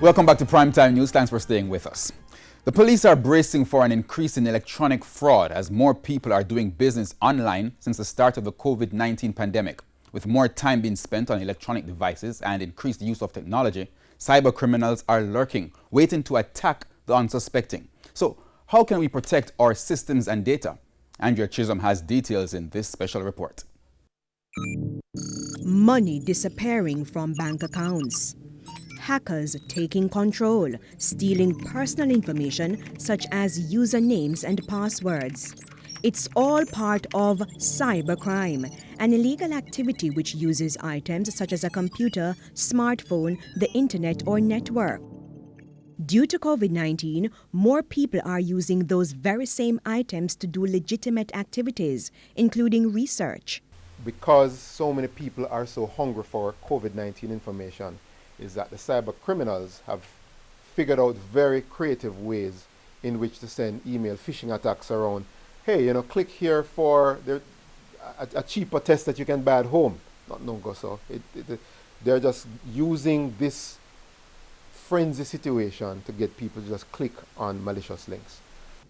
Welcome back to Primetime News. Thanks for staying with us. The police are bracing for an increase in electronic fraud as more people are doing business online since the start of the COVID-19 pandemic. With more time being spent on electronic devices and increased use of technology, cyber criminals are lurking, waiting to attack the unsuspecting. So, how can we protect our systems and data? Andrea Chisholm has details in this special report. Money disappearing from bank accounts. Hackers taking control, stealing personal information such as usernames and passwords. It's all part of cybercrime, an illegal activity which uses items such as a computer, smartphone, the internet, or network. Due to COVID-19, more people are using those very same items to do legitimate activities, including research. Because so many people are so hungry for COVID-19 information, is that the cyber criminals have figured out very creative ways in which to send email phishing attacks around. Hey, click here for a cheaper test that you can buy at home. No go so. They're just using this frenzy situation to get people to just click on malicious links.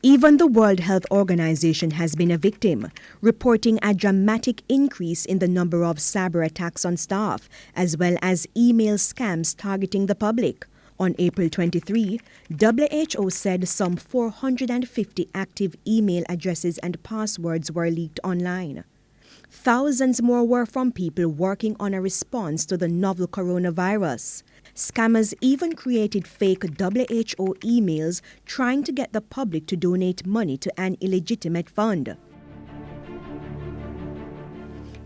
Even the World Health Organization has been a victim, reporting a dramatic increase in the number of cyber attacks on staff, as well as email scams targeting the public. On April 23, WHO said some 450 active email addresses and passwords were leaked online. Thousands more were from people working on a response to the novel coronavirus. Scammers even created fake WHO emails trying to get the public to donate money to an illegitimate fund.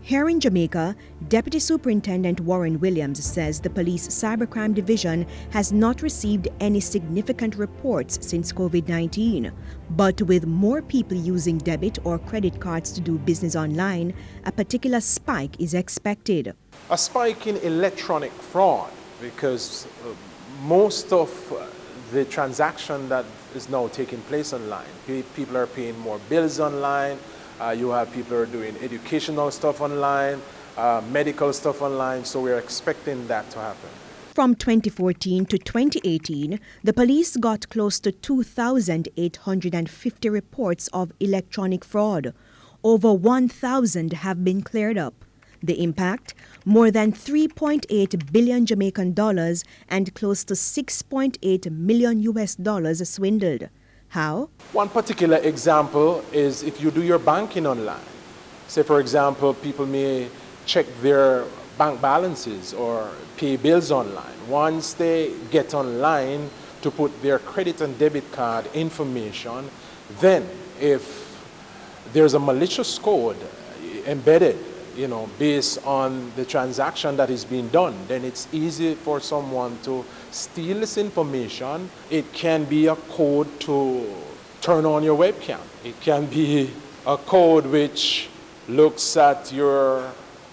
Here in Jamaica, Deputy Superintendent Warren Williams says the police cybercrime division has not received any significant reports since COVID-19. But with more people using debit or credit cards to do business online, a particular spike is expected. A spike in electronic fraud, because most of the transaction that is now taking place online, people are paying more bills online. You have people who are doing educational stuff online, medical stuff online, so we're expecting that to happen. From 2014 to 2018, the police got close to 2,850 reports of electronic fraud. Over 1,000 have been cleared up. The impact? More than 3.8 billion Jamaican dollars and close to 6.8 million US dollars swindled. How? One particular example is if you do your banking online. Say, for example, people may check their bank balances or pay bills online. Once they get online to put their credit and debit card information, then if there's a malicious code embedded, based on the transaction that is being done, then it's easy for someone to steal this information. It can be a code to turn on your webcam. It can be a code which looks at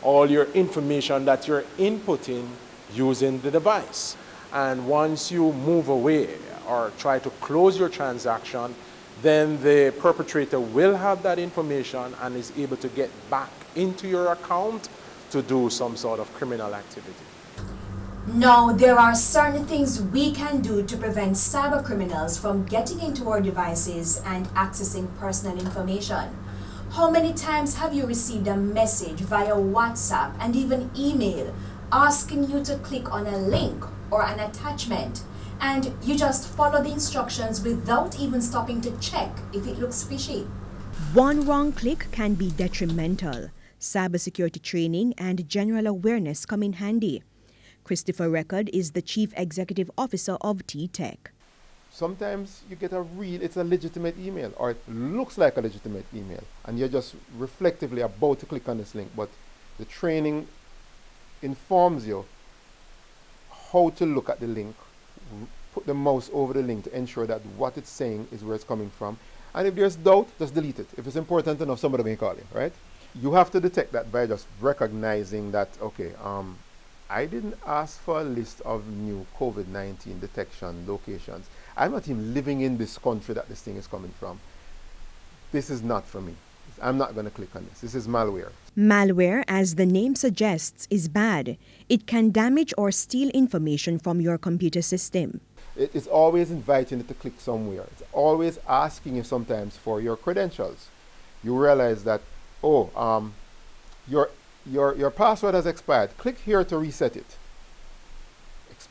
all your information that you're inputting using the device. And once you move away or try to close your transaction, then the perpetrator will have that information and is able to get back into your account to do some sort of criminal activity. Now, there are certain things we can do to prevent cyber criminals from getting into our devices and accessing personal information. How many times have you received a message via WhatsApp and even email asking you to click on a link or an attachment, and you just follow the instructions without even stopping to check if it looks fishy? One wrong click can be detrimental. Cybersecurity training and general awareness come in handy. Christopher Record is the Chief Executive Officer of T-Tech. Sometimes you get it's a legitimate email, or it looks like a legitimate email, and you're just reflectively about to click on this link, but the training informs you how to look at the link, put the mouse over the link to ensure that what it's saying is where it's coming from. And if there's doubt, just delete it. If it's important enough, somebody may call you, right? You have to detect that by just recognizing that, okay, I didn't ask for a list of new COVID-19 detection locations. I'm not even living in this country that this thing is coming from. This is not for me. I'm not going to click on this. This is malware. Malware, as the name suggests, is bad. It can damage or steal information from your computer system. It's always inviting you to click somewhere. It's always asking you sometimes for your credentials. You realize that, your password has expired. Click here to reset it.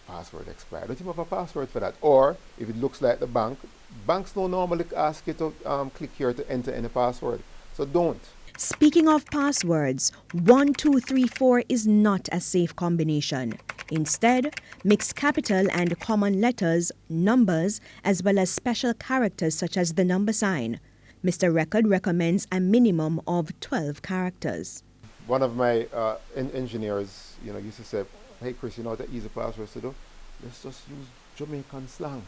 Password expired. Don't you have a password for that? Or if it looks like the banks don't normally ask you to click here to enter any password. So don't. Speaking of passwords, 1234 is not a safe combination. Instead, mix capital and common letters, numbers, as well as special characters such as the number sign. Mr. Record recommends a minimum of 12 characters. One of my engineers, used to say, "Hey Chris, you know what the easy passwords to do? Let's just use Jamaican slang."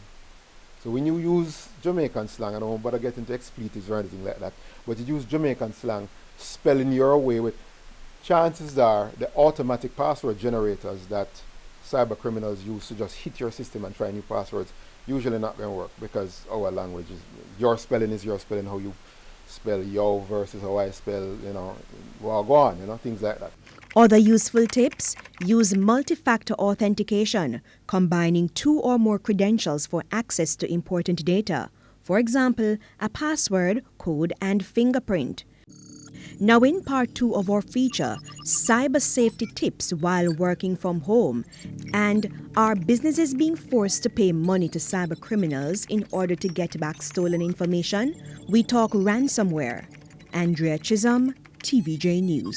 So when you use Jamaican slang, I don't bother get into expletives or anything like that, but you use Jamaican slang, spelling your way with, chances are the automatic password generators that cyber criminals use to just hit your system and try new passwords usually not going to work, because our language is your spelling, how you spell yo versus how I spell, well, go on, things like that. Other useful tips: use multi-factor authentication, combining 2 or more credentials for access to important data. For example, a password, code, and fingerprint. Now in part 2 of our feature, cyber safety tips while working from home, and are businesses being forced to pay money to cyber criminals in order to get back stolen information? We talk ransomware. Andrea Chisholm, TVJ News.